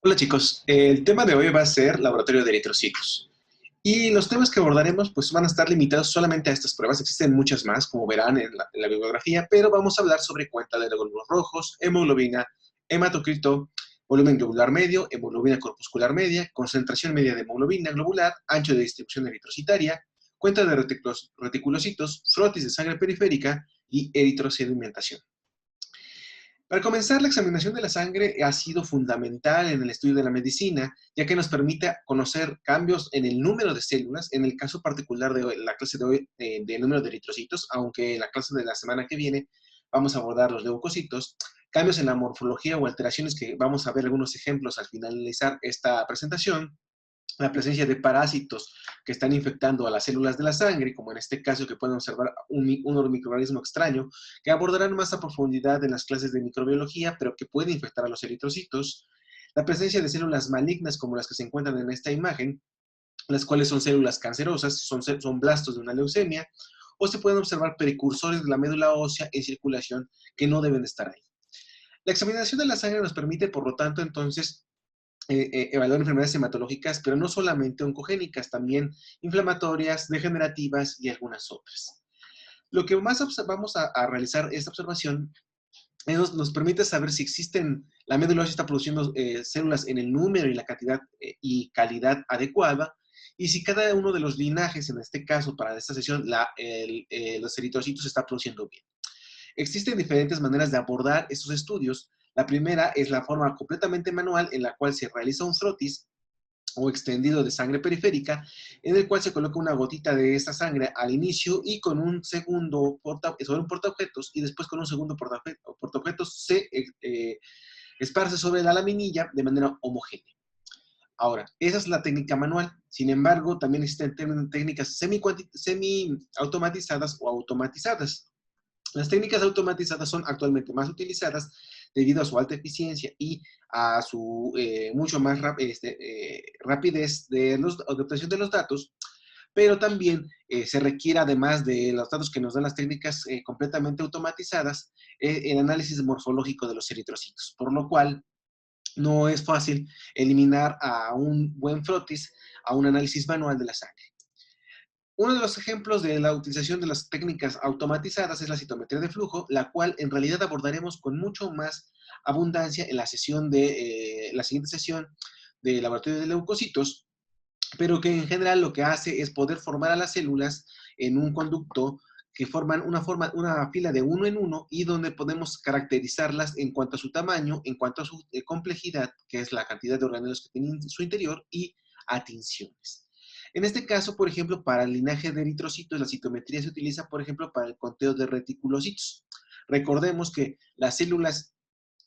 Hola chicos, el tema de hoy va a ser laboratorio de eritrocitos. Y los temas que abordaremos pues van a estar limitados solamente a estas pruebas. Existen muchas más, como verán en la bibliografía, pero vamos a hablar sobre cuenta de glóbulos rojos, hemoglobina, hematocrito, volumen globular medio, hemoglobina corpuscular media, concentración media de hemoglobina globular, ancho de distribución eritrocitaria, cuenta de reticulocitos, frotis de sangre periférica y eritrosedimentación. Para comenzar, la examinación de la sangre ha sido fundamental en el estudio de la medicina, ya que nos permite conocer cambios en el número de células, en el caso particular de hoy, la clase de hoy, del número de eritrocitos, aunque en la clase de la semana que viene vamos a abordar los leucocitos, cambios en la morfología o alteraciones que vamos a ver algunos ejemplos al finalizar esta presentación, la presencia de parásitos que están infectando a las células de la sangre, como en este caso que pueden observar un microorganismo extraño, que abordarán más a profundidad en las clases de microbiología, pero que puede infectar a los eritrocitos, la presencia de células malignas como las que se encuentran en esta imagen, las cuales son células cancerosas, son blastos de una leucemia, o se pueden observar precursores de la médula ósea en circulación que no deben estar ahí. La examinación de la sangre nos permite, por lo tanto, entonces, evaluar enfermedades hematológicas, pero no solamente oncogénicas, también inflamatorias, degenerativas y algunas otras. Lo que más vamos a realizar esta observación nos permite saber si existen, la médula ósea está produciendo células en el número y la cantidad y calidad adecuada, y si cada uno de los linajes, en este caso para esta sesión, los eritrocitos está produciendo bien. Existen diferentes maneras de abordar estos estudios. La primera es la forma completamente manual en la cual se realiza un frotis o extendido de sangre periférica, en el cual se coloca una gotita de esta sangre al inicio y con un segundo sobre un portaobjetos y después con un segundo portaobjetos se esparce sobre la laminilla de manera homogénea. Ahora, esa es la técnica manual. Sin embargo, también existen técnicas semi-automatizadas o automatizadas. Las técnicas automatizadas son actualmente más utilizadas debido a su alta eficiencia y a su mucho más rapidez de obtención de los datos, pero también se requiere, además de los datos que nos dan las técnicas completamente automatizadas, el análisis morfológico de los eritrocitos, por lo cual no es fácil eliminar a un buen frotis a un análisis manual de la sangre. Uno de los ejemplos de la utilización de las técnicas automatizadas es la citometría de flujo, la cual en realidad abordaremos con mucho más abundancia en la sesión la siguiente sesión de laboratorio de leucocitos, pero que en general lo que hace es poder formar a las células en un conducto que forman una fila de uno en uno y donde podemos caracterizarlas en cuanto a su tamaño, en cuanto a su complejidad, que es la cantidad de organelos que tienen en su interior, y a tinciones. En este caso, por ejemplo, para el linaje de eritrocitos, la citometría se utiliza, por ejemplo, para el conteo de reticulocitos. Recordemos que las células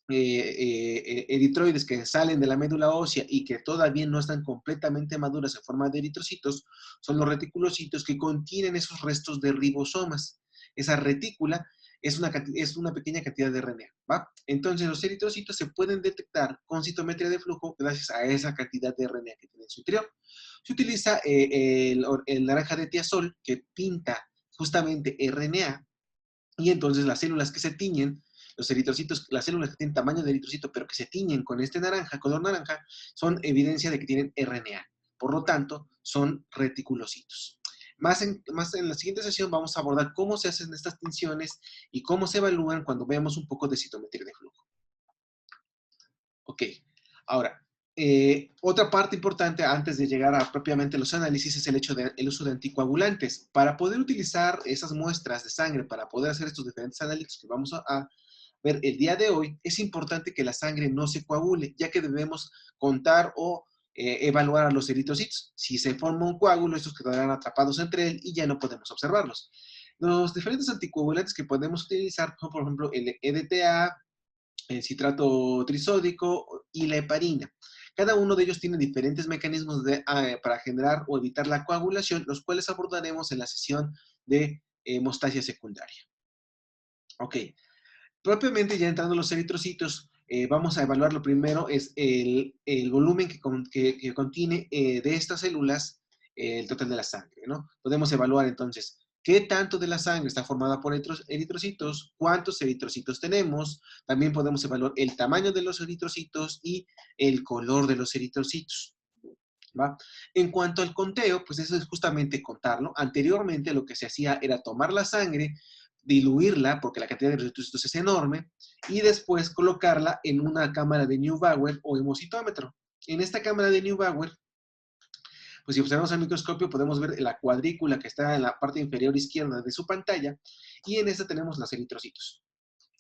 eritroides que salen de la médula ósea y que todavía no están completamente maduras en forma de eritrocitos, son los reticulocitos que contienen esos restos de ribosomas. Esa retícula es una pequeña cantidad de RNA, ¿va? Entonces los eritrocitos se pueden detectar con citometría de flujo gracias a esa cantidad de RNA que tiene en su interior. Se utiliza el naranja de tiazol que pinta justamente RNA y entonces las células que se tiñen, los eritrocitos, las células que tienen tamaño de eritrocito, pero que se tiñen con este naranja, color naranja, son evidencia de que tienen RNA. Por lo tanto, son reticulocitos. Más en la siguiente sesión vamos a abordar cómo se hacen estas tinciones y cómo se evalúan cuando veamos un poco de citometría de flujo. Ok, ahora, otra parte importante antes de llegar a propiamente los análisis es el uso de anticoagulantes. Para poder utilizar esas muestras de sangre, para poder hacer estos diferentes análisis que vamos a ver el día de hoy, es importante que la sangre no se coagule, ya que debemos contar o evaluar a los eritrocitos. Si se forma un coágulo, estos quedarán atrapados entre él y ya no podemos observarlos. Los diferentes anticoagulantes que podemos utilizar son, por ejemplo, el EDTA, el citrato trisódico y la heparina. Cada uno de ellos tiene diferentes mecanismos para generar o evitar la coagulación, los cuales abordaremos en la sesión de hemostasia secundaria. Ok, propiamente ya entrando a los eritrocitos, vamos a evaluar lo primero, es el volumen que contiene de estas células el total de la sangre, ¿no? Podemos evaluar entonces qué tanto de la sangre está formada por eritrocitos, cuántos eritrocitos tenemos, también podemos evaluar el tamaño de los eritrocitos y el color de los eritrocitos. ¿Va? En cuanto al conteo, pues eso es justamente contarlo. Anteriormente lo que se hacía era tomar la sangre, diluirla, porque la cantidad de eritrocitos es enorme, y después colocarla en una cámara de Neubauer o hemocitómetro. En esta cámara de Neubauer, pues si observamos al microscopio podemos ver la cuadrícula que está en la parte inferior izquierda de su pantalla, y en esta tenemos los eritrocitos.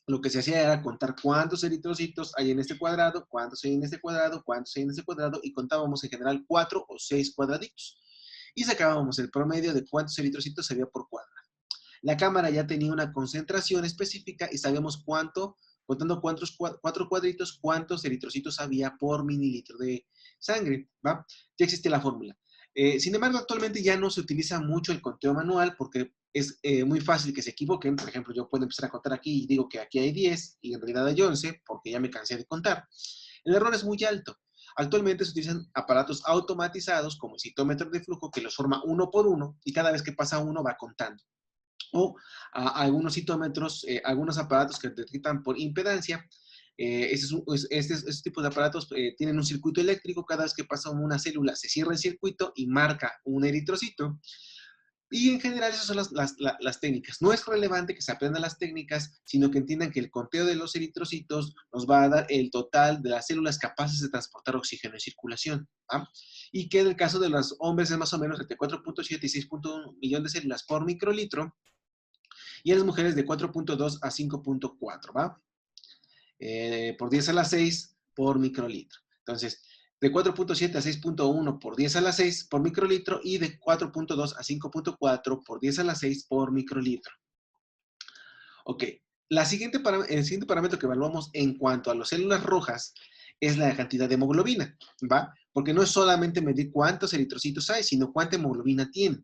Lo que se hacía era contar cuántos eritrocitos hay en este cuadrado, cuántos hay en este cuadrado, cuántos hay en este cuadrado, y contábamos en general 4 o 6 cuadraditos. Y sacábamos el promedio de cuántos eritrocitos había por cuadrado. La cámara ya tenía una concentración específica y sabíamos cuánto, contando cuatro cuadritos, cuántos eritrocitos había por mililitro de sangre, ¿va? Ya existe la fórmula. Sin embargo, actualmente ya no se utiliza mucho el conteo manual porque es muy fácil que se equivoquen. Por ejemplo, yo puedo empezar a contar aquí y digo que aquí hay 10 y en realidad hay 11 porque ya me cansé de contar. El error es muy alto. Actualmente se utilizan aparatos automatizados como el citómetro de flujo que los forma uno por uno y cada vez que pasa uno va contando. O algunos citómetros, algunos aparatos que detectan por impedancia. Este tipo de aparatos tienen un circuito eléctrico. Cada vez que pasa una célula se cierra el circuito y marca un eritrocito. Y en general esas son las técnicas. No es relevante que se aprendan las técnicas, sino que entiendan que el conteo de los eritrocitos nos va a dar el total de las células capaces de transportar oxígeno en circulación. ¿Ah? Y que en el caso de los hombres es más o menos entre 4.7 y 6.1 millón de células por microlitro, y en las mujeres de 4.2 a 5.4, ¿va? Por 10 a la 6 por microlitro. Entonces, de 4.7 a 6.1 por 10 a la 6 por microlitro y de 4.2 a 5.4 por 10 a la 6 por microlitro. Ok, el siguiente parámetro que evaluamos en cuanto a las células rojas es la cantidad de hemoglobina, ¿va? Porque no es solamente medir cuántos eritrocitos hay, sino cuánta hemoglobina tiene.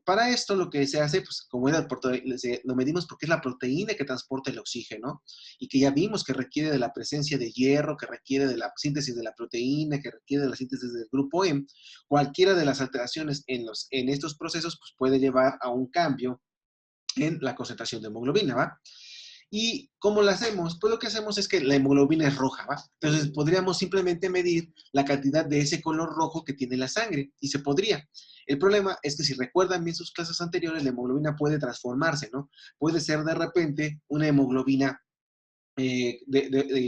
Para esto lo que se hace, pues como lo medimos porque es la proteína que transporta el oxígeno y que ya vimos que requiere de la presencia de hierro, que requiere de la síntesis de la proteína, que requiere de la síntesis del grupo M. Cualquiera de las alteraciones en estos procesos pues, puede llevar a un cambio en la concentración de hemoglobina, ¿va? ¿Y cómo lo hacemos? Pues lo que hacemos es que la hemoglobina es roja, ¿va? Entonces podríamos simplemente medir la cantidad de ese color rojo que tiene la sangre, y se podría. El problema es que si recuerdan bien sus clases anteriores, la hemoglobina puede transformarse, ¿no? Puede ser de repente una hemoglobina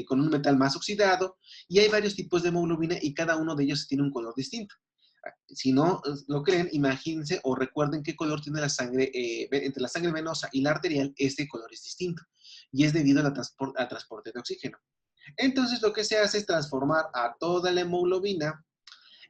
con un metal más oxidado, y hay varios tipos de hemoglobina y cada uno de ellos tiene un color distinto. Si no lo creen, imagínense o recuerden qué color tiene la sangre, entre la sangre venosa y la arterial, este color es distinto. Y es debido al transporte de oxígeno. Entonces lo que se hace es transformar a toda la hemoglobina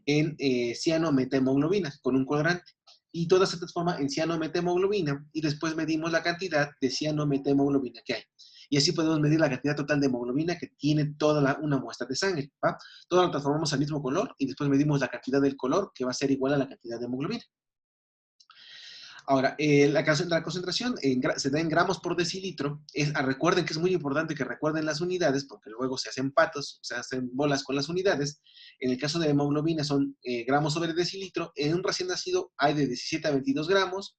en ciano-metahemoglobina con un colorante. Y toda se transforma en ciano-metahemoglobina y después medimos la cantidad de ciano-metahemoglobina que hay. Y así podemos medir la cantidad total de hemoglobina que tiene toda una muestra de sangre. ¿Va? Todo lo transformamos al mismo color y después medimos la cantidad del color que va a ser igual a la cantidad de hemoglobina. Ahora, la concentración se da en gramos por decilitro. Recuerden que es muy importante que recuerden las unidades, porque luego se hacen patos, se hacen bolas con las unidades. En el caso de hemoglobina son gramos sobre decilitro. En un recién nacido hay de 17 a 22 gramos.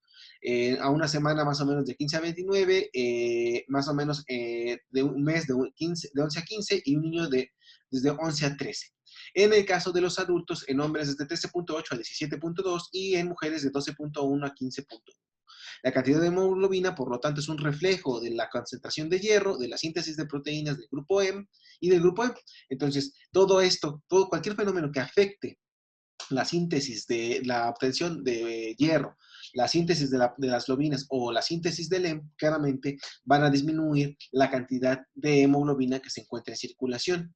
A una semana más o menos de 15 a 29, más o menos de un mes de 11 a 15, y un niño desde 11 a 13. En el caso de los adultos, en hombres es de 13.8 a 17.2 y en mujeres de 12.1 a 15.1. La cantidad de hemoglobina, por lo tanto, es un reflejo de la concentración de hierro, de la síntesis de proteínas del grupo M y del grupo M. Entonces, todo esto, cualquier fenómeno que afecte la síntesis de la obtención de hierro, la síntesis de las globinas o la síntesis del M, claramente van a disminuir la cantidad de hemoglobina que se encuentra en circulación.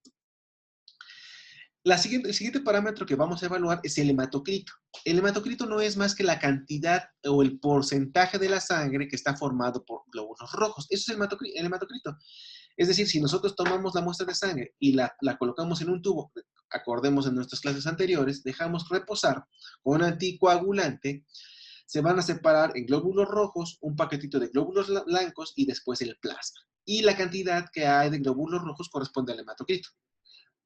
El siguiente parámetro que vamos a evaluar es el hematocrito. El hematocrito no es más que la cantidad o el porcentaje de la sangre que está formado por glóbulos rojos. Eso es el hematocrito. Es decir, si nosotros tomamos la muestra de sangre y la colocamos en un tubo, acordemos en nuestras clases anteriores, dejamos reposar con un anticoagulante, se van a separar en glóbulos rojos, un paquetito de glóbulos blancos y después el plasma. Y la cantidad que hay de glóbulos rojos corresponde al hematocrito.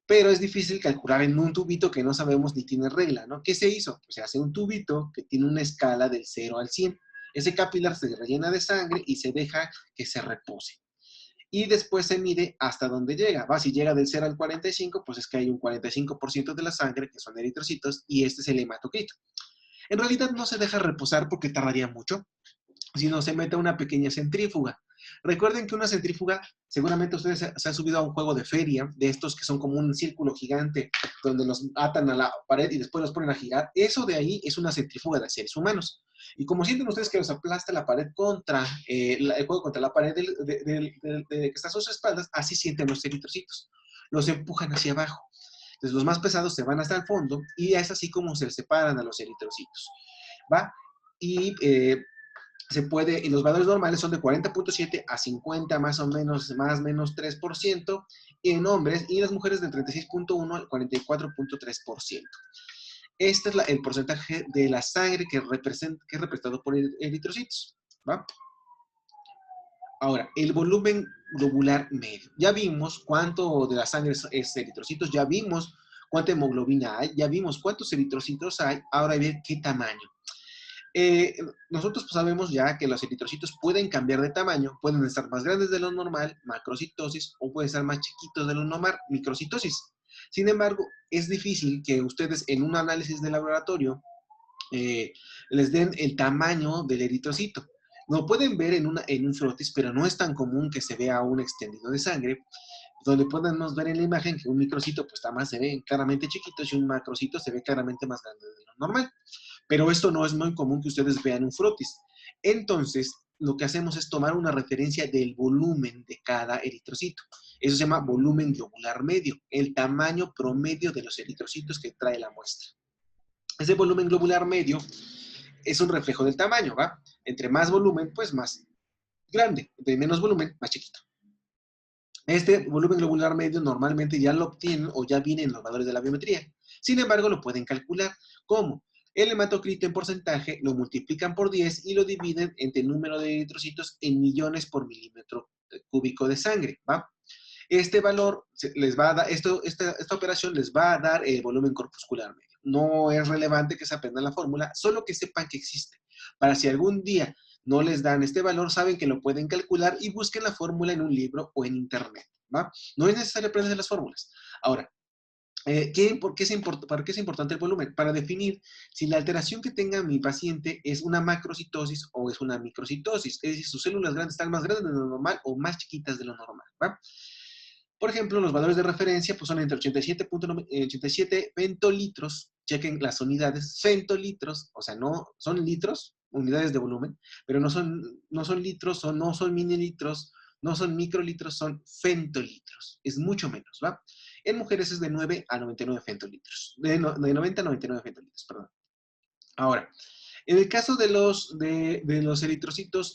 Pero es difícil calcular en un tubito que no sabemos ni tiene regla, ¿no? ¿Qué se hizo? Pues se hace un tubito que tiene una escala del 0 al 100. Ese capilar se rellena de sangre y se deja que se repose. Y después se mide hasta dónde llega. ¿Va? Si llega del 0 al 45, pues es que hay un 45% de la sangre que son eritrocitos y este es el hematocrito. En realidad no se deja reposar porque tardaría mucho, sino se mete a una pequeña centrífuga. Recuerden que una centrífuga, seguramente ustedes se han subido a un juego de feria, de estos que son como un círculo gigante, donde los atan a la pared y después los ponen a girar. Eso de ahí es una centrífuga de seres humanos. Y como sienten ustedes que los aplasta la pared contra, el juego contra la pared que está a sus espaldas, así sienten los eritrocitos. Los empujan hacia abajo. Entonces los más pesados se van hasta el fondo y es así como se separan a los eritrocitos. ¿Va? Y se puede, y los valores normales son de 40.7 a 50 más o menos, más o menos 3% en hombres y en las mujeres de 36.1 al 44.3%. Este es el porcentaje de la sangre que es representado por eritrocitos. ¿Va? Ahora, el volumen globular medio. Ya vimos cuánto de la sangre es eritrocitos, ya vimos cuánta hemoglobina hay, ya vimos cuántos eritrocitos hay, ahora hay que ver qué tamaño. Nosotros pues, sabemos ya que los eritrocitos pueden cambiar de tamaño, pueden estar más grandes de lo normal, macrocitosis, o pueden estar más chiquitos de lo normal, microcitosis. Sin embargo, es difícil que ustedes en un análisis de laboratorio les den el tamaño del eritrocito. Lo pueden ver en un frotis, pero no es tan común que se vea un extendido de sangre, donde podemos ver en la imagen que un microcito pues está más, se ve claramente chiquito y un macrocito se ve claramente más grande de lo normal. Pero esto no es muy común que ustedes vean un frotis. Entonces, lo que hacemos es tomar una referencia del volumen de cada eritrocito. Eso se llama volumen globular medio, el tamaño promedio de los eritrocitos que trae la muestra. Ese volumen globular medio es un reflejo del tamaño, ¿va? Entre más volumen, pues más grande. Entre menos volumen, más chiquito. Este volumen globular medio normalmente ya lo obtienen o ya viene en los valores de la biometría. Sin embargo, lo pueden calcular. ¿Cómo? El hematocrito en porcentaje lo multiplican por 10 y lo dividen entre el número de eritrocitos en millones por milímetro cúbico de sangre, ¿va? Este valor les va a dar, esta operación les va a dar el volumen corpuscular medio. No es relevante que se aprendan la fórmula, solo que sepan que existe. Para si algún día no les dan este valor, saben que lo pueden calcular y busquen la fórmula en un libro o en internet, ¿va? No es necesario aprender las fórmulas. Ahora, ¿para qué es importante el volumen? Para definir si la alteración que tenga mi paciente es una macrocitosis o es una microcitosis. Es decir, sus células grandes están más grandes de lo normal o más chiquitas de lo normal, ¿va? Por ejemplo, los valores de referencia pues, son entre 87 femtolitros, chequen las unidades, femtolitros, o sea, no son litros, unidades de volumen, pero no son litros o no son mililitros, no son microlitros, son femtolitros. Es mucho menos, ¿va? En mujeres es de 9 a 99 femtolitros, de 90 a 99 femtolitros, perdón. Ahora, en el caso de los eritrocitos,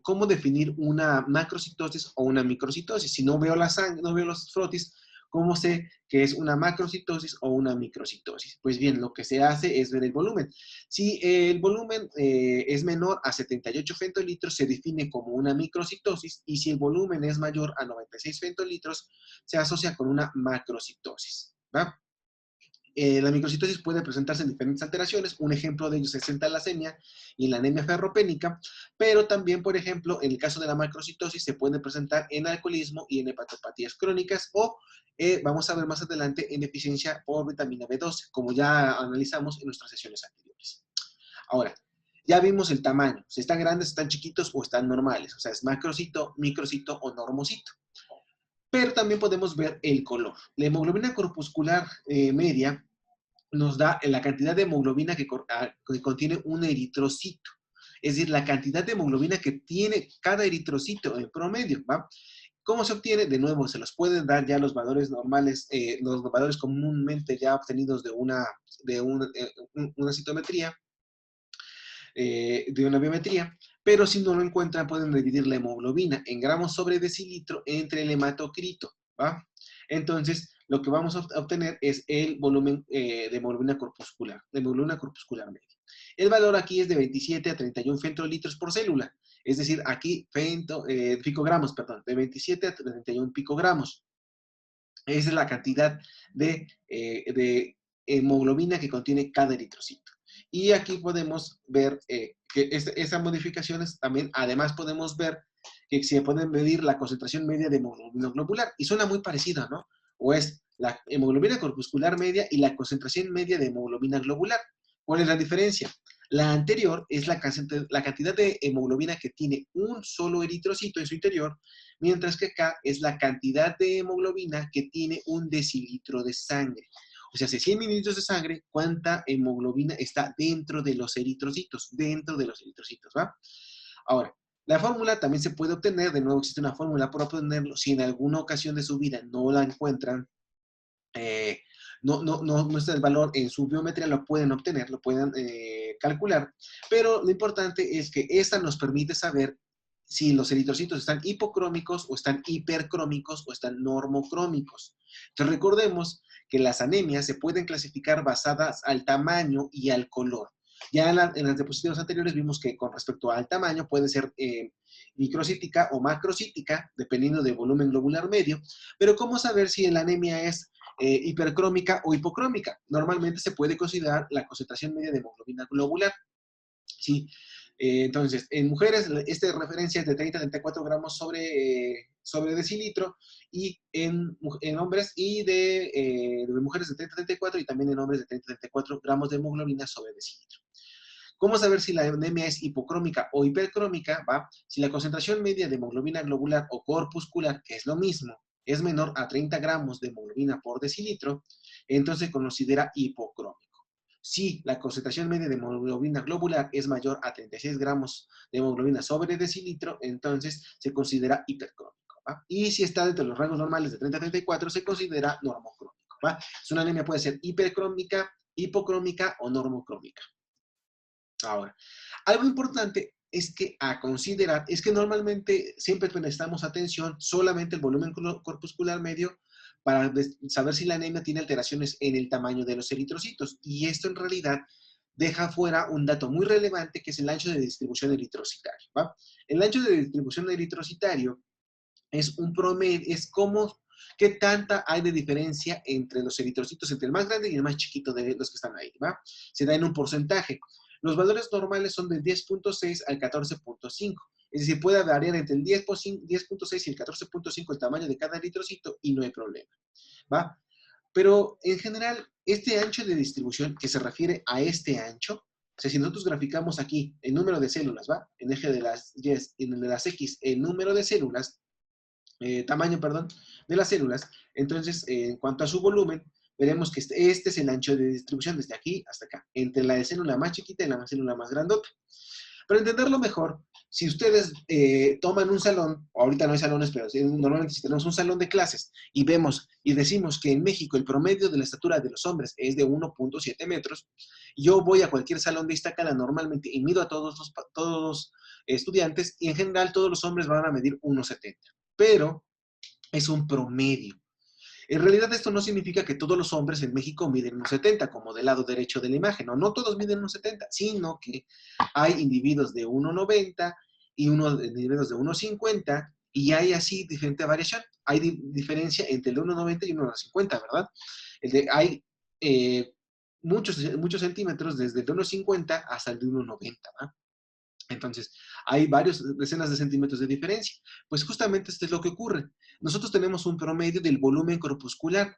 ¿cómo definir una macrocitosis o una microcitosis? Si no veo la sangre, no veo los frotis, ¿cómo sé que es una macrocitosis o una microcitosis? Pues bien, lo que se hace es ver el volumen. Si el volumen es menor a 78 femtolitros, se define como una microcitosis, y si el volumen es mayor a 96 femtolitros, se asocia con una macrocitosis, ¿va? La microcitosis puede presentarse en diferentes alteraciones. Un ejemplo de ellos es en talasemia y en la anemia ferropénica, pero también, por ejemplo, en el caso de la macrocitosis se puede presentar en alcoholismo y en hepatopatías crónicas o, vamos a ver más adelante, en deficiencia por vitamina B12, como ya analizamos en nuestras sesiones anteriores. Ahora, ya vimos el tamaño, si están grandes, están chiquitos o están normales, o sea, es macrocito, microcito o normocito. Pero también podemos ver el color. La hemoglobina corpuscular media nos da la cantidad de hemoglobina que contiene un eritrocito. Es decir, la cantidad de hemoglobina que tiene cada eritrocito en promedio, ¿va? ¿Cómo se obtiene? De nuevo, se los pueden dar ya los valores normales, los valores comúnmente ya obtenidos de una citometría, de una biometría, pero si no lo encuentran, pueden dividir la hemoglobina en gramos sobre decilitro entre el hematocrito, ¿va? Entonces, lo que vamos a obtener es el volumen de hemoglobina corpuscular, media. El valor aquí es de 27 a 31 femtolitros por célula, es decir, aquí picogramos, perdón, de 27 a 31 picogramos. Esa es la cantidad de hemoglobina que contiene cada eritrocito. Y aquí podemos ver que esas modificaciones también, además podemos ver que se puede medir la concentración media de hemoglobina globular. Y suena muy parecido, ¿no? O es la hemoglobina corpuscular media y la concentración media de hemoglobina globular. ¿Cuál es la diferencia? La anterior es la cantidad de hemoglobina que tiene un solo eritrocito en su interior, mientras que acá es la cantidad de hemoglobina que tiene un decilitro de sangre. O sea, si 100 mililitros de sangre, ¿cuánta hemoglobina está dentro de los eritrocitos? Dentro de los eritrocitos, ¿va? Ahora, la fórmula también se puede obtener, de nuevo existe una fórmula para obtenerlo, si en alguna ocasión de su vida no la encuentran, eh, no está el valor en su biometría, lo pueden obtener, lo pueden calcular, pero lo importante es que esta nos permite saber si los eritrocitos están hipocrómicos o están hipercrómicos o están normocrómicos. Entonces recordemos que las anemias se pueden clasificar basadas al tamaño y al color. Ya en las diapositivas anteriores vimos que con respecto al tamaño puede ser microcítica o macrocítica, dependiendo del volumen globular medio, pero ¿cómo saber si la anemia es hipercrómica o hipocrómica? Normalmente se puede considerar la concentración media de hemoglobina globular. ¿Sí? Entonces, en mujeres, esta referencia es de 30 a 34 gramos sobre decilitro, y en hombres y de mujeres de 30 a 34 y también en hombres de 30 a 34 gramos de hemoglobina sobre decilitro. ¿Cómo saber si la anemia es hipocrómica o hipercrómica? ¿Va? Si la concentración media de hemoglobina globular o corpuscular, que es lo mismo, es menor a 30 gramos de hemoglobina por decilitro, entonces se considera hipocrómico. Si la concentración media de hemoglobina globular es mayor a 36 gramos de hemoglobina sobre decilitro, entonces se considera hipercrómico, ¿va? Y si está dentro de los rangos normales de 30 a 34, se considera normocrómico, ¿va? Es una anemia puede ser hipercrómica, hipocrómica o normocrómica. Ahora, algo importante es que a considerar es que normalmente siempre prestamos atención solamente al volumen corpuscular medio para saber si la anemia tiene alteraciones en el tamaño de los eritrocitos. Y esto en realidad deja fuera un dato muy relevante, que es el ancho de distribución eritrocitario, ¿va? El ancho de distribución eritrocitario es un promedio, es como qué tanta hay de diferencia entre los eritrocitos, entre el más grande y el más chiquito de los que están ahí, ¿va? Se da en un porcentaje. Los valores normales son del 10.6 al 14.5. Es decir, puede variar entre el 10.6 y el 14.5 el tamaño de cada eritrocito y no hay problema, ¿va? Pero en general, este ancho de distribución que se refiere a este ancho, o sea, si nosotros graficamos aquí el número de células, ¿va? En eje de las Y, en el de las X, el número de células, tamaño, perdón, de las células. Entonces, en cuanto a su volumen, veremos que este es el ancho de distribución desde aquí hasta acá, entre la célula más chiquita y la célula más grandota. Para entenderlo mejor, si ustedes toman un salón, ahorita no hay salones, pero normalmente si tenemos un salón de clases y vemos y decimos que en México el promedio de la estatura de los hombres es de 1.7 metros, yo voy a cualquier salón de Iztacala normalmente y mido a todos los estudiantes, y en general todos los hombres van a medir 1.70, pero es un promedio. En realidad esto no significa que todos los hombres en México miden 1.70, como del lado derecho de la imagen, ¿no? No todos miden 1.70, sino que hay individuos de 1.90 y individuos de 1.50, y hay así diferente variación. Hay diferencia entre el de 1.90 y 1.50, ¿verdad? Hay muchos centímetros desde el de 1.50 hasta el de 1.90, ¿verdad? Entonces, hay varias decenas de centímetros de diferencia. Pues justamente esto es lo que ocurre. Nosotros tenemos un promedio del volumen corpuscular,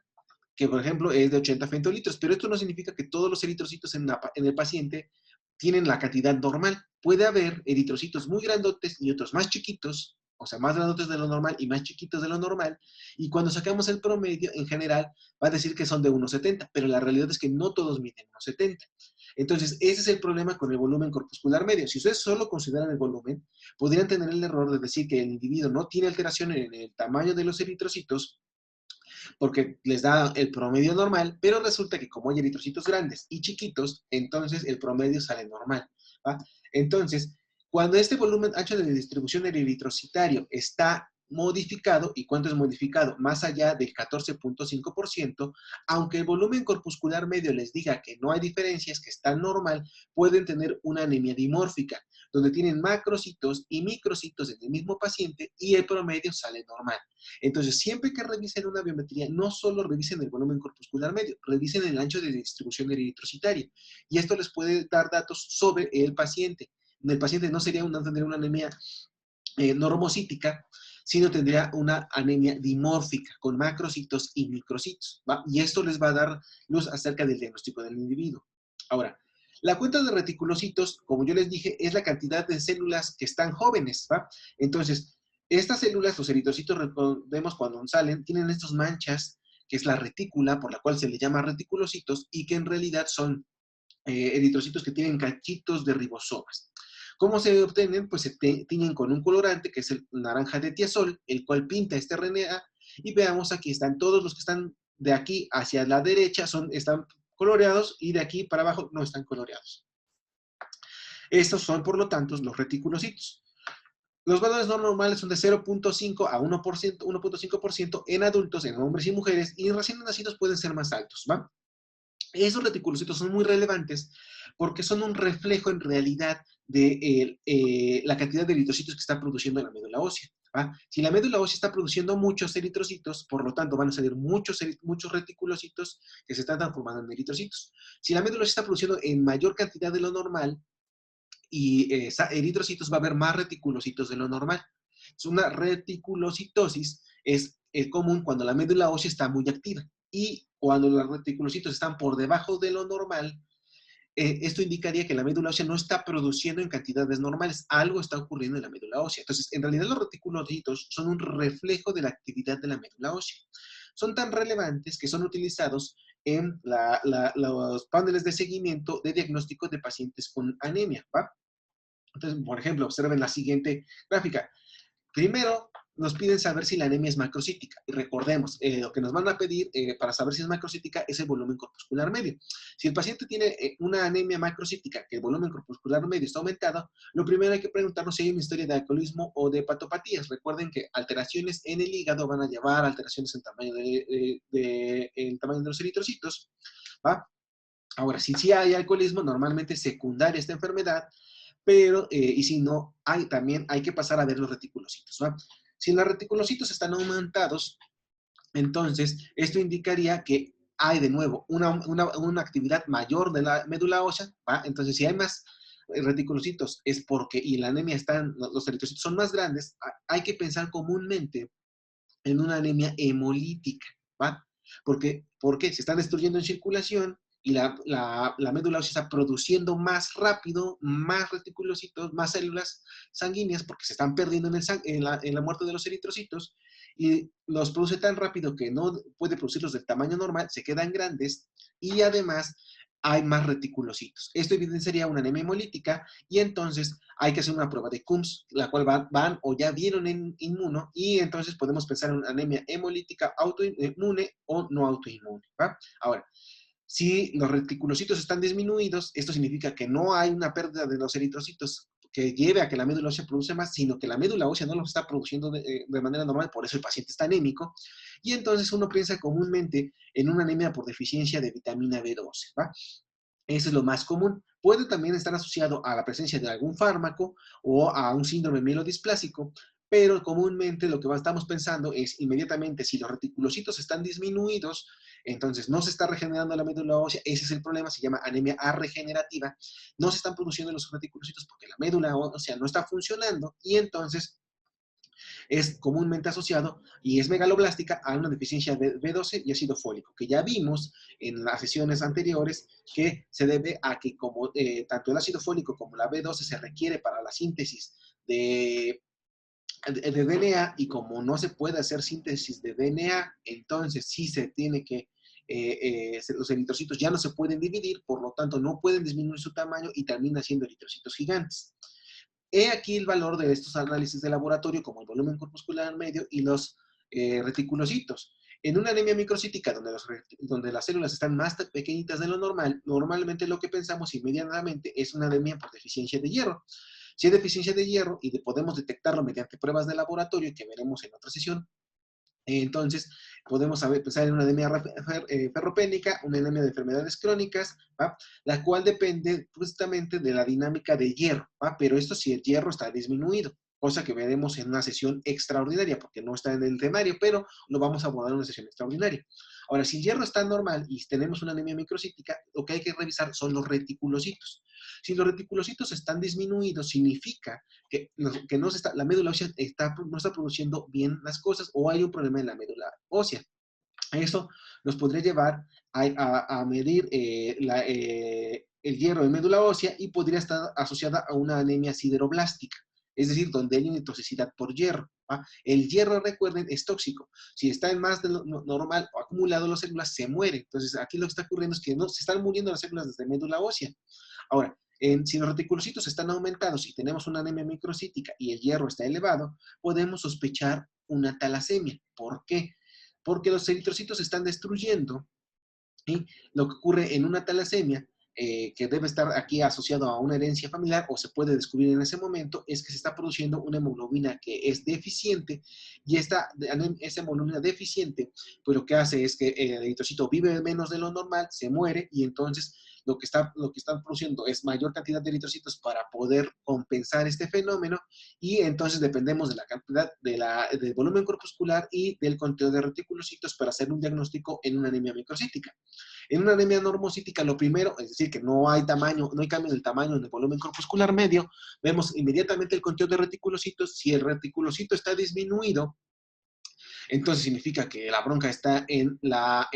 que por ejemplo es de 80 femtolitros, pero esto no significa que todos los eritrocitos en el paciente tienen la cantidad normal. Puede haber eritrocitos muy grandotes y otros más chiquitos, o sea, más grandotes de lo normal y más chiquitos de lo normal, y cuando sacamos el promedio, en general, va a decir que son de 1.70, pero la realidad es que no todos miden 1.70. Entonces, ese es el problema con el volumen corpuscular medio. Si ustedes solo consideran el volumen, podrían tener el error de decir que el individuo no tiene alteración en el tamaño de los eritrocitos, porque les da el promedio normal, pero resulta que como hay eritrocitos grandes y chiquitos, entonces el promedio sale normal, ¿va? Entonces, cuando este volumen ancho de distribución del eritrocitario está modificado. ¿Y cuánto es modificado? Más allá del 14.5%, aunque el volumen corpuscular medio les diga que no hay diferencias, que está normal, pueden tener una anemia dimórfica, donde tienen macrocitos y microcitos en el mismo paciente y el promedio sale normal. Entonces, siempre que revisen una biometría, no solo revisen el volumen corpuscular medio, revisen el ancho de distribución eritrocitaria. Y esto les puede dar datos sobre el paciente. En el paciente no sería tendría una anemia normocítica, sino tendría una anemia dimórfica, con macrocitos y microcitos, ¿va? Y esto les va a dar luz acerca del diagnóstico del individuo. Ahora, la cuenta de reticulocitos, como yo les dije, es la cantidad de células que están jóvenes, ¿va? Entonces, estas células, los eritrocitos, recordemos cuando salen, tienen estas manchas, que es la retícula, por la cual se le llama reticulocitos, y que en realidad son eritrocitos que tienen cachitos de ribosomas. ¿Cómo se obtienen? Pues se tiñen con un colorante, que es el naranja de tiazol, el cual pinta este RNA, y veamos aquí están todos los que están de aquí hacia la derecha, están coloreados, y de aquí para abajo no están coloreados. Estos son, por lo tanto, los reticulocitos. Los valores no normales son de 0.5 a 1%, 1.5% en adultos, en hombres y mujeres, y en recién nacidos pueden ser más altos, ¿va? Esos reticulocitos son muy relevantes porque son un reflejo en realidad de la cantidad de eritrocitos que está produciendo la médula ósea, ¿va? Si la médula ósea está produciendo muchos eritrocitos, por lo tanto van a salir muchos reticulocitos que se están transformando en eritrocitos. Si la médula ósea está produciendo en mayor cantidad de lo normal y eritrocitos, va a haber más reticulocitos de lo normal. Es una reticulocitosis es común cuando la médula ósea está muy activa. Y cuando los reticulocitos están por debajo de lo normal, esto indicaría que la médula ósea no está produciendo en cantidades normales. Algo está ocurriendo en la médula ósea. Entonces, en realidad los reticulocitos son un reflejo de la actividad de la médula ósea. Son tan relevantes que son utilizados en los paneles de seguimiento de diagnóstico de pacientes con anemia, ¿va? Entonces, por ejemplo, observen la siguiente gráfica. Primero, nos piden saber si la anemia es macrocítica. Y recordemos, lo que nos van a pedir para saber si es macrocítica es el volumen corpuscular medio. Si el paciente tiene una anemia macrocítica, que el volumen corpuscular medio está aumentado, lo primero hay que preguntarnos si hay una historia de alcoholismo o de hepatopatías. Recuerden que alteraciones en el hígado van a llevar a alteraciones en el tamaño de los eritrocitos, ¿va? Ahora, si sí hay alcoholismo, normalmente secundaria a esta enfermedad, pero, y si no, también hay que pasar a ver los reticulocitos, ¿va? Si los reticulocitos están aumentados, entonces esto indicaría que hay de nuevo una actividad mayor de la médula ósea, ¿va? Entonces si hay más reticulocitos es porque, y la anemia los eritrocitos son más grandes, hay que pensar comúnmente en una anemia hemolítica, ¿va? ¿Por qué? Se están destruyendo en circulación y la médula ósea está produciendo más rápido, más reticulocitos, más células sanguíneas, porque se están perdiendo en la muerte de los eritrocitos, y los produce tan rápido que no puede producirlos del tamaño normal, se quedan grandes, y además hay más reticulocitos. Esto evidenciaría una anemia hemolítica, y entonces hay que hacer una prueba de Coombs, la cual van o ya vieron en inmuno, y entonces podemos pensar en una anemia hemolítica autoinmune o no autoinmune, ¿va? Ahora, si los reticulocitos están disminuidos, esto significa que no hay una pérdida de los eritrocitos que lleve a que la médula ósea produce más, sino que la médula ósea no los está produciendo de manera normal, por eso el paciente está anémico, y entonces uno piensa comúnmente en una anemia por deficiencia de vitamina B12, ¿va? Eso es lo más común. Puede también estar asociado a la presencia de algún fármaco o a un síndrome mielodisplásico, pero comúnmente lo que estamos pensando es inmediatamente si los reticulocitos están disminuidos, entonces no se está regenerando la médula ósea, ese es el problema, se llama anemia arregenerativa, no se están produciendo los reticulocitos porque la médula ósea no está funcionando, y entonces es comúnmente asociado y es megaloblástica a una deficiencia de B12 y ácido fólico, que ya vimos en las sesiones anteriores que se debe a que como tanto el ácido fólico como la B12 se requiere para la síntesis de DNA, y como no se puede hacer síntesis de DNA, entonces sí se tiene que los eritrocitos ya no se pueden dividir, por lo tanto no pueden disminuir su tamaño y terminan siendo eritrocitos gigantes. He aquí el valor de estos análisis de laboratorio, como el volumen corpuscular medio y los reticulocitos. En una anemia microcítica, donde las células están más pequeñitas de lo normal, normalmente lo que pensamos inmediatamente es una anemia por deficiencia de hierro. Si hay deficiencia de hierro y podemos detectarlo mediante pruebas de laboratorio que veremos en otra sesión, entonces, podemos pensar en una anemia ferropénica, una anemia de enfermedades crónicas, ¿va? La cual depende justamente de la dinámica de hierro, ¿va? Pero esto si el hierro está disminuido, cosa que veremos en una sesión extraordinaria, porque no está en el temario, pero lo vamos a abordar en una sesión extraordinaria. Ahora, si el hierro está normal y tenemos una anemia microcítica, lo que hay que revisar son los reticulocitos. Si los reticulocitos están disminuidos, significa que no la médula ósea no está produciendo bien las cosas o hay un problema en la médula ósea. Eso nos podría llevar a medir el hierro en médula ósea y podría estar asociada a una anemia sideroblástica, es decir, donde hay una toxicidad por hierro. ¿Va? El hierro, recuerden, es tóxico. Si está en más de lo normal o acumulado en las células, se muere. Entonces, aquí lo que está ocurriendo es que no, se están muriendo las células desde médula ósea. Ahora, si los reticulocitos están aumentados y tenemos una anemia microcítica y el hierro está elevado, podemos sospechar una talasemia. ¿Por qué? Porque los eritrocitos se están destruyendo y lo que ocurre en una talasemia, que debe estar aquí asociado a una herencia familiar o se puede descubrir en ese momento, es que se está produciendo una hemoglobina que es deficiente y esa hemoglobina deficiente, pues lo que hace es que el eritrocito vive menos de lo normal, se muere y entonces lo que están produciendo es mayor cantidad de eritrocitos para poder compensar este fenómeno y entonces dependemos de la cantidad del volumen corpuscular y del conteo de reticulocitos para hacer un diagnóstico en una anemia microcítica. En una anemia normocítica, lo primero, es decir, que no hay cambio en el tamaño del volumen corpuscular medio, vemos inmediatamente el conteo de reticulocitos. Si el reticulocito está disminuido, entonces significa que la bronca está en la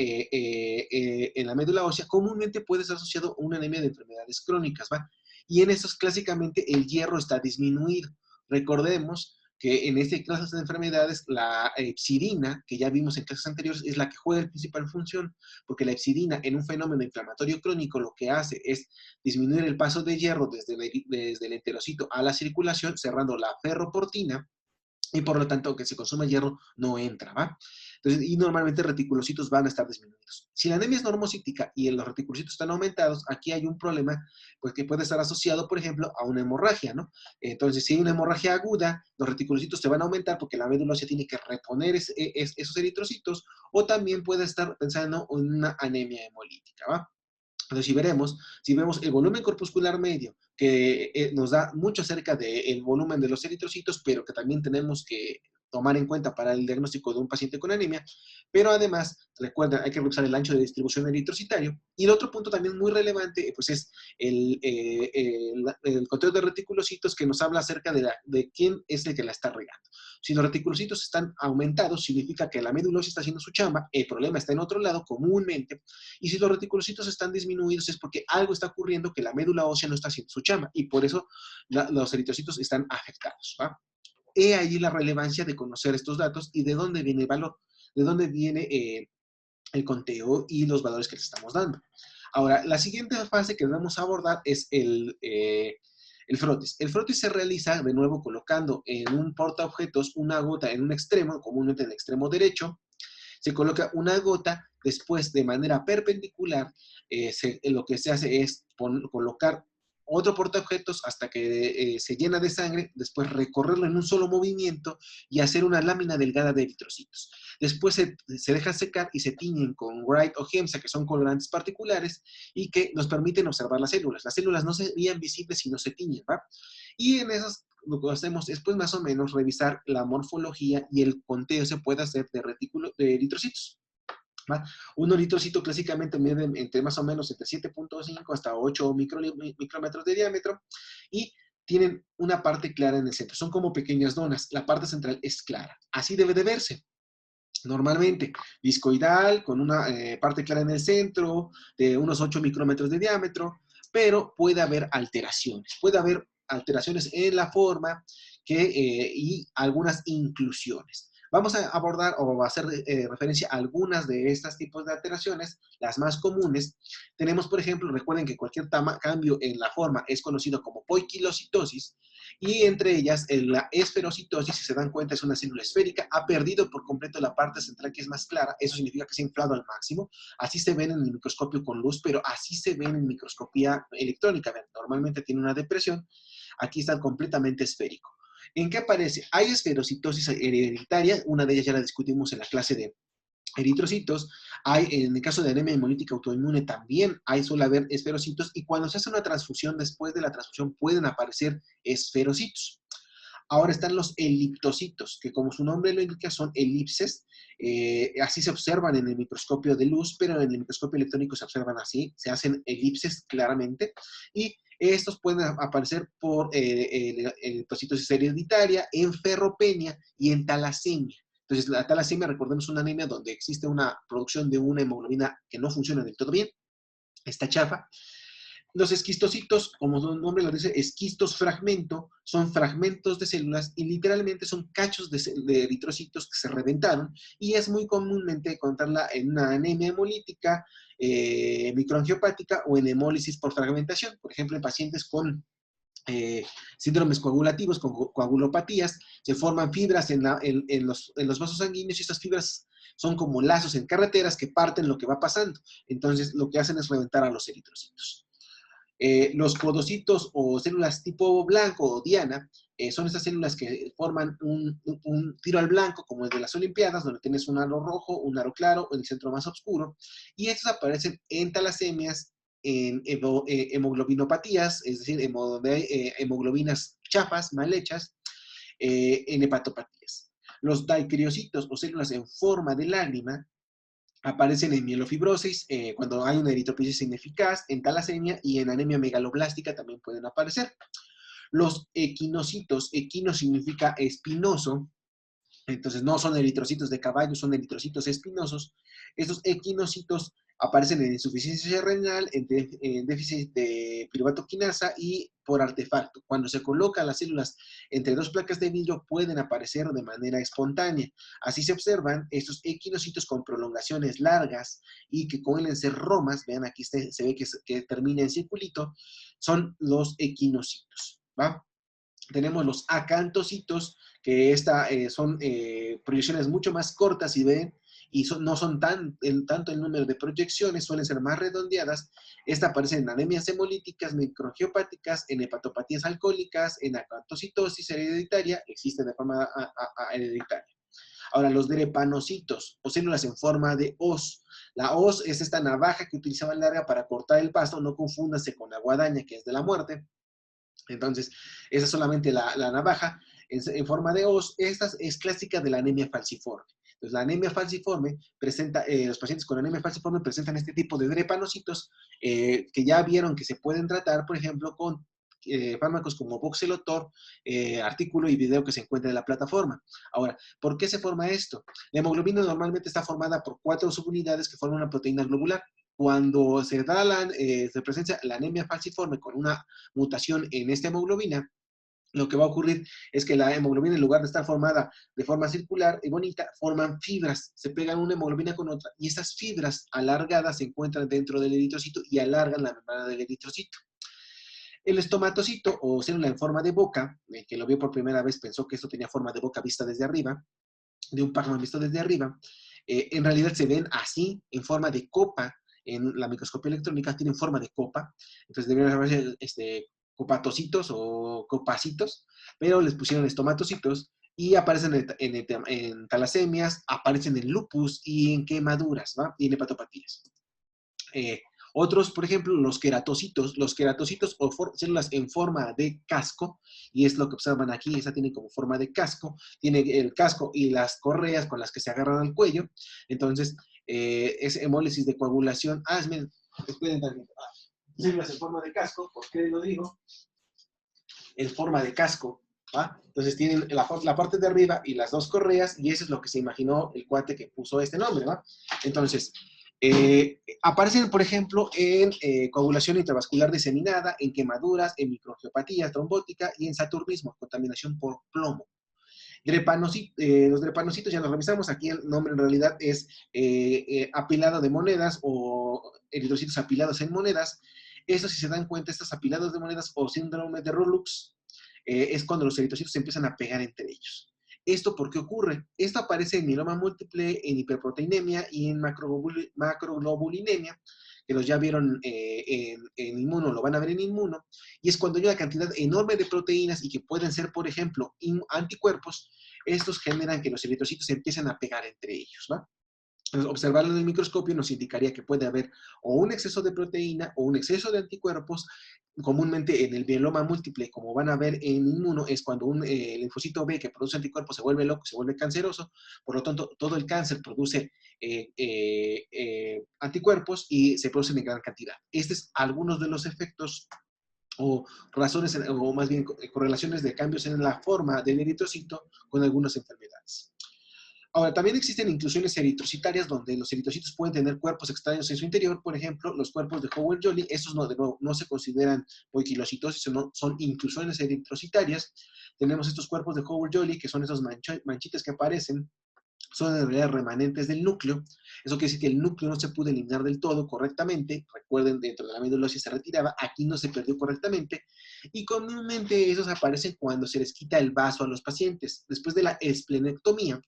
médula ósea. Comúnmente puede ser asociado a una anemia de enfermedades crónicas, ¿va? Y en esos clásicamente el hierro está disminuido. Recordemos que en este clase de enfermedades la epsidina, que ya vimos en clases anteriores, es la que juega la principal función, porque la epsidina en un fenómeno inflamatorio crónico lo que hace es disminuir el paso de hierro desde el enterocito a la circulación, cerrando la ferroportina, y por lo tanto, que se consuma hierro no entra, ¿va? Entonces, y normalmente reticulocitos van a estar disminuidos. Si la anemia es normocítica y los reticulocitos están aumentados, aquí hay un problema, pues que puede estar asociado, por ejemplo, a una hemorragia, ¿no? Entonces, si hay una hemorragia aguda, los reticulocitos se van a aumentar porque la médula ósea tiene que reponer esos eritrocitos, o también puede estar pensando en una anemia hemolítica, ¿va? Entonces, si vemos el volumen corpuscular medio, que nos da mucho acerca del volumen de los eritrocitos, pero que también tenemos que tomar en cuenta para el diagnóstico de un paciente con anemia, pero además, recuerden, hay que revisar el ancho de distribución eritrocitario. Y el otro punto también muy relevante, pues es el conteo de reticulocitos, que nos habla acerca de quién es el que la está regando. Si los reticulocitos están aumentados, significa que la médula ósea está haciendo su chamba, el problema está en otro lado comúnmente, y si los reticulocitos están disminuidos es porque algo está ocurriendo que la médula ósea no está haciendo su chamba, y por eso los eritrocitos están afectados, ¿va? He ahí la relevancia de conocer estos datos y de dónde viene el valor, de dónde viene el conteo y los valores que les estamos dando. Ahora, la siguiente fase que debemos abordar es el frotis. El frotis se realiza de nuevo colocando en un portaobjetos una gota en un extremo, comúnmente en el extremo derecho. Se coloca una gota, después de manera perpendicular, lo que se hace es colocar otro portaobjetos hasta que se llena de sangre, después recorrerlo en un solo movimiento y hacer una lámina delgada de eritrocitos. Después se deja secar y se tiñen con Wright o Giemsa, que son colorantes particulares y que nos permiten observar las células. Las células no serían visibles si no se tiñen, ¿va? Y en esas lo que hacemos es, pues, más o menos revisar la morfología y el conteo se puede hacer de eritrocitos, ¿va? Un eritrocito clásicamente mide entre más o menos entre 7.5 hasta 8 micrómetros de diámetro y tienen una parte clara en el centro. Son como pequeñas donas. La parte central es clara. Así debe de verse. Normalmente, discoidal, con una parte clara en el centro, de unos 8 micrómetros de diámetro, pero puede haber alteraciones. Puede haber alteraciones en la forma y algunas inclusiones. Vamos a abordar o a hacer referencia a algunas de estos tipos de alteraciones, las más comunes. Tenemos, por ejemplo, recuerden que cualquier cambio en la forma es conocido como poiquilocitosis, y entre ellas la esferocitosis, si se dan cuenta, es una célula esférica, ha perdido por completo la parte central que es más clara, eso significa que se ha inflado al máximo, así se ven en el microscopio con luz, pero así se ven en microscopía electrónica. Normalmente tiene una depresión, aquí está completamente esférico. ¿En qué aparece? Hay esferocitosis hereditaria, una de ellas ya la discutimos en la clase de eritrocitos. Hay, en el caso de anemia hemolítica autoinmune también suele haber esferocitos, y cuando se hace una transfusión, después de la transfusión pueden aparecer esferocitos. Ahora están los eliptocitos, que como su nombre lo indica son elipses, así se observan en el microscopio de luz, pero en el microscopio electrónico se observan así, se hacen elipses claramente, y estos pueden aparecer por eliptocitosis hereditaria, en ferropenia y en talasemia. Entonces, la talasemia, recordemos, una anemia donde existe una producción de una hemoglobina que no funciona del todo bien, está chafa. Los esquistocitos, como su nombre lo dice, esquistos fragmento, son fragmentos de células y literalmente son cachos de eritrocitos que se reventaron, y es muy comúnmente encontrarla en una anemia hemolítica, microangiopática o en hemólisis por fragmentación. Por ejemplo, en pacientes con síndromes coagulativos, con coagulopatías, se forman fibras en los vasos sanguíneos, y estas fibras son como lazos en carreteras que parten lo que va pasando. Entonces, lo que hacen es reventar a los eritrocitos. Los podocitos o células tipo blanco o diana son estas células que forman un tiro al blanco, como el de las Olimpiadas, donde tienes un aro rojo, un aro claro, en el centro más oscuro, y estos aparecen en talasemias, en hemoglobinopatías, es decir, donde hay hemoglobinas chafas, mal hechas, en hepatopatías. Los daicriocitos o células en forma de lágrima aparecen en mielofibrosis, cuando hay una eritropoyesis ineficaz, en talasemia y en anemia megaloblástica también pueden aparecer. Los equinocitos, equino significa espinoso, entonces no son eritrocitos de caballo, son eritrocitos espinosos. Estos equinocitos aparecen en insuficiencia renal, en déficit de piruvato quinasa y por artefacto. Cuando se colocan las células entre dos placas de vidrio, pueden aparecer de manera espontánea. Así se observan estos equinocitos con prolongaciones largas y que suelen ser romas. Vean, aquí se ve que termina en circulito. Son los equinocitos, ¿va? Tenemos los acantocitos, que son proyecciones mucho más cortas, y ven, y no son tanto el número de proyecciones, suelen ser más redondeadas. Esta aparece en anemias hemolíticas, microangiopáticas, en hepatopatías alcohólicas, en acantocitosis hereditaria, existe de forma hereditaria. Ahora, los drepanocitos, o células en forma de hoz. La hoz es esta navaja que utilizaban larga para cortar el pasto, no confúndase con la guadaña, que es de la muerte. Entonces, esa es solamente la navaja en forma de hoz. Esta es clásica de la anemia falciforme. Entonces, la anemia falciforme presenta, los pacientes con anemia falciforme presentan este tipo de drepanocitos, que ya vieron que se pueden tratar, por ejemplo, con fármacos como voxelotor, artículo y video que se encuentra en la plataforma. Ahora, ¿por qué se forma esto? La hemoglobina normalmente está formada por 4 subunidades que forman una proteína globular. Cuando se presenta la anemia falciforme con una mutación en esta hemoglobina, lo que va a ocurrir es que la hemoglobina, en lugar de estar formada de forma circular y bonita, forman fibras, se pegan una hemoglobina con otra, y estas fibras alargadas se encuentran dentro del eritrocito y alargan la membrana del eritrocito. El estomatocito, o célula en forma de boca, que lo vio por primera vez pensó que esto tenía forma de boca vista desde arriba, de un Pac-Man visto desde arriba. En realidad se ven así, en forma de copa. En la microscopía electrónica tienen forma de copa, entonces deberían haber copatocitos o copacitos, pero les pusieron estomatocitos, y aparecen en talasemias, aparecen en lupus y en quemaduras, ¿va? Y en hepatopatías. Otros, por ejemplo, los queratocitos o células en forma de casco, y es lo que observan aquí. Esta tiene como forma de casco, tiene el casco y las correas con las que se agarran al cuello. Entonces, es hemólisis de coagulación. Miren, esperen tantito. Células en forma de casco, ¿por qué lo digo? En forma de casco, ¿va? Entonces tienen la parte de arriba y las dos correas, y eso es lo que se imaginó el cuate que puso este nombre, ¿va? Entonces, aparecen, por ejemplo, en coagulación intravascular diseminada, en quemaduras, en microangiopatías trombótica y en saturnismo, contaminación por plomo. Los drepanocitos ya los revisamos, aquí el nombre en realidad es apilado de monedas o eritrocitos apilados en monedas. Eso, si se dan cuenta, estos apilados de monedas o síndrome de Rulux, es cuando los eritrocitos se empiezan a pegar entre ellos. ¿Esto por qué ocurre? Esto aparece en mieloma múltiple, en hiperproteinemia y en macroglobulinemia, que los ya vieron en inmuno, lo van a ver en inmuno, y es cuando hay una cantidad enorme de proteínas y que pueden ser, por ejemplo, anticuerpos. Estos generan que los eritrocitos se empiecen a pegar entre ellos, ¿va? Observarlo en el microscopio nos indicaría que puede haber o un exceso de proteína o un exceso de anticuerpos. Comúnmente en el mieloma múltiple, como van a ver en inmuno, es cuando un linfocito B que produce anticuerpos se vuelve loco, se vuelve canceroso. Por lo tanto, todo el cáncer produce anticuerpos y se producen en gran cantidad. Estos es algunos de los efectos o razones, o más bien correlaciones de cambios en la forma del eritrocito con algunas enfermedades. Ahora, también existen inclusiones eritrocitarias donde los eritrocitos pueden tener cuerpos extraños en su interior. Por ejemplo, los cuerpos de Howard-Joly, estos no, de nuevo, no se consideran poiquilocitosis, sino son inclusiones eritrocitarias. Tenemos estos cuerpos de Howard-Joly, que son esos manchitas que aparecen, son en realidad remanentes del núcleo. Eso quiere decir que el núcleo no se pudo eliminar del todo correctamente. Recuerden, dentro de la médula ósea se retiraba, aquí no se perdió correctamente. Y comúnmente esos aparecen cuando se les quita el vaso a los pacientes. Después de la esplenectomía,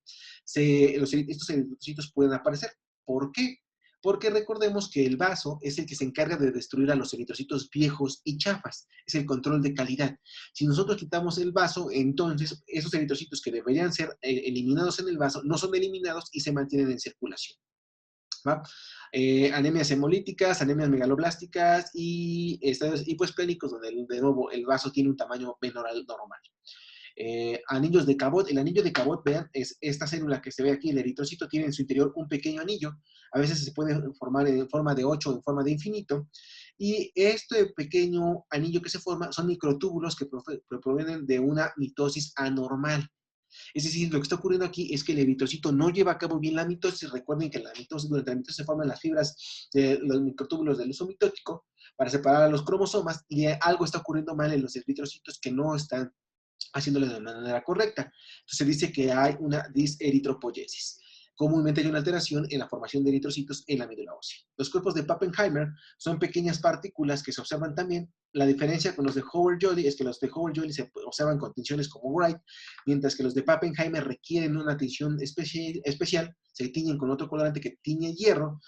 estos eritrocitos pueden aparecer. ¿Por qué? Porque recordemos que el vaso es el que se encarga de destruir a los eritrocitos viejos y chafas. Es el control de calidad. Si nosotros quitamos el vaso, entonces esos eritrocitos que deberían ser eliminados en el vaso no son eliminados y se mantienen en circulación, ¿va? Anemias hemolíticas, anemias megaloblásticas y estadios hipoesplénicos, donde de nuevo el vaso tiene un tamaño menor al normal. Anillos de Cabot. El anillo de Cabot, vean, es esta célula que se ve aquí, el eritrocito tiene en su interior un pequeño anillo, a veces se puede formar en forma de 8 o en forma de infinito, y este pequeño anillo que se forma son microtúbulos que provienen de una mitosis anormal. Es decir, lo que está ocurriendo aquí es que el eritrocito no lleva a cabo bien la mitosis. Recuerden que durante la mitosis se forman las fibras de los microtúbulos del uso mitótico para separar a los cromosomas, y algo está ocurriendo mal en los eritrocitos que no están haciéndolo de manera correcta. Entonces se dice que hay una diseritropoyesis. Comúnmente hay una alteración en la formación de eritrocitos en la médula ósea. Los cuerpos de Pappenheimer son pequeñas partículas que se observan también. La diferencia con los de Howard-Joly es que los de Howard-Joly se observan con tinciones como Wright, mientras que los de Pappenheimer requieren una tinción especial, se tiñen con otro colorante que tiñe hierro,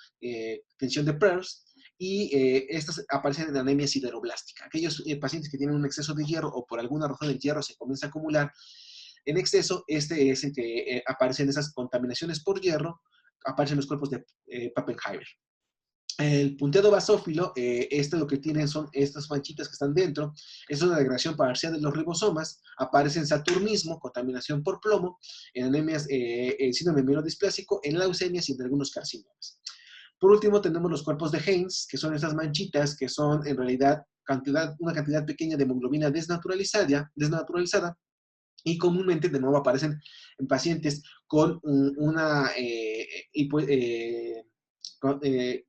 tinción de Pearls, y estas aparecen en anemia sideroblástica. Aquellos pacientes que tienen un exceso de hierro o por alguna razón el hierro se comienza a acumular en exceso, este es el que aparecen esas contaminaciones por hierro, aparecen los cuerpos de Pappenheimer. El punteado basófilo, lo que tienen son estas manchitas que están dentro, es una degradación parcial de los ribosomas, aparece en saturnismo, contaminación por plomo, en anemias, síndrome mielodisplásico, en leucemias y en algunos carcinomas. Por último, tenemos los cuerpos de Heinz, que son estas manchitas que son en realidad una cantidad pequeña de hemoglobina desnaturalizada, y comúnmente de nuevo aparecen en pacientes con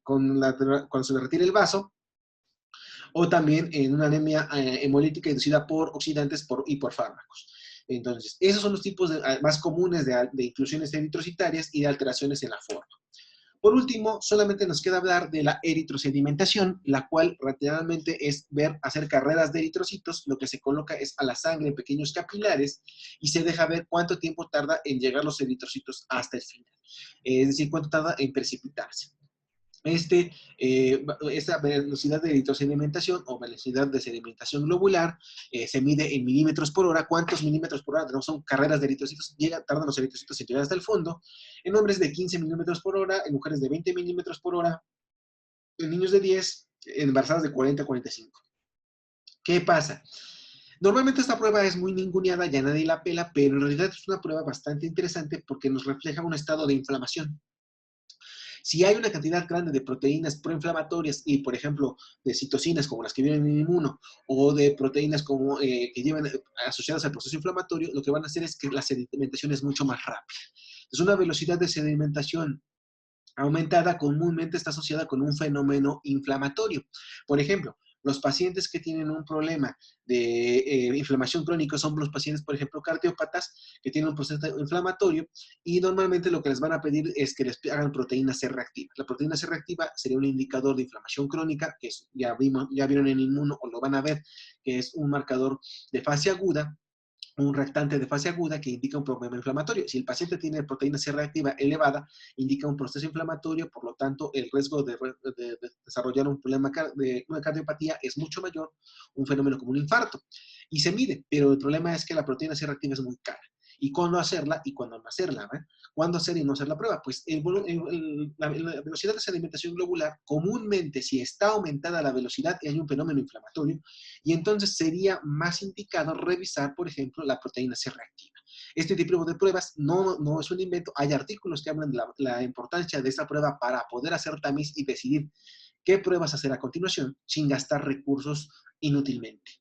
cuando se le retira el vaso, o también en una anemia hemolítica inducida por oxidantes y por fármacos. Entonces, esos son los tipos más comunes de inclusiones eritrocitarias y de alteraciones en la forma. Por último, solamente nos queda hablar de la eritrosedimentación, la cual relativamente es hacer carreras de eritrocitos. Lo que se coloca es a la sangre en pequeños capilares y se deja ver cuánto tiempo tarda en llegar los eritrocitos hasta el final. Es decir, cuánto tarda en precipitarse. Esta velocidad de eritrosedimentación o velocidad de sedimentación globular se mide en milímetros por hora. ¿Cuántos milímetros por hora? No son carreras de eritrocitos, tardan los eritrocitos en llegar hasta el fondo. En hombres de 15 milímetros por hora, en mujeres de 20 milímetros por hora, en niños de 10, en embarazadas de 40 a 45. ¿Qué pasa? Normalmente esta prueba es muy ninguneada, ya nadie la pela, pero en realidad es una prueba bastante interesante porque nos refleja un estado de inflamación. Si hay una cantidad grande de proteínas proinflamatorias y, por ejemplo, de citocinas como las que vienen en inmuno o de proteínas como, que llevan asociadas al proceso inflamatorio, lo que van a hacer es que la sedimentación es mucho más rápida. Entonces, una velocidad de sedimentación aumentada comúnmente está asociada con un fenómeno inflamatorio. Por ejemplo, Los pacientes que tienen un problema de inflamación crónica son los pacientes, por ejemplo, cardiópatas, que tienen un proceso inflamatorio y normalmente lo que les van a pedir es que les hagan proteína C reactiva. La proteína C reactiva sería un indicador de inflamación crónica, que es, ya vieron en Inmuno o lo van a ver, que es un marcador de fase aguda, un reactante de fase aguda que indica un problema inflamatorio. Si el paciente tiene proteína C reactiva elevada, indica un proceso inflamatorio, por lo tanto, el riesgo de desarrollar un problema de una cardiopatía es mucho mayor, un fenómeno como un infarto. Y se mide, pero el problema es que la proteína C reactiva es muy cara. ¿Y cuándo hacerla y cuándo no hacerla? ¿eh? ¿Cuándo hacer y no hacer la prueba? Pues la velocidad de sedimentación globular, comúnmente, si está aumentada la velocidad, hay un fenómeno inflamatorio, y entonces sería más indicado revisar, por ejemplo, la proteína C reactiva. Este tipo de pruebas no es un invento, hay artículos que hablan de la importancia de esta prueba para poder hacer tamiz y decidir qué pruebas hacer a continuación sin gastar recursos inútilmente.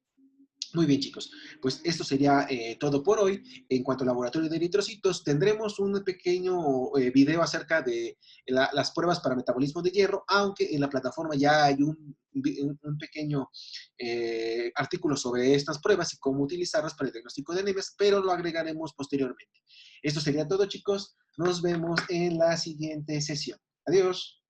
Muy bien, chicos. Pues esto sería todo por hoy. En cuanto al laboratorio de eritrocitos, tendremos un pequeño video acerca de las pruebas para metabolismo de hierro, aunque en la plataforma ya hay un pequeño artículo sobre estas pruebas y cómo utilizarlas para el diagnóstico de anemias, pero lo agregaremos posteriormente. Esto sería todo, chicos. Nos vemos en la siguiente sesión. Adiós.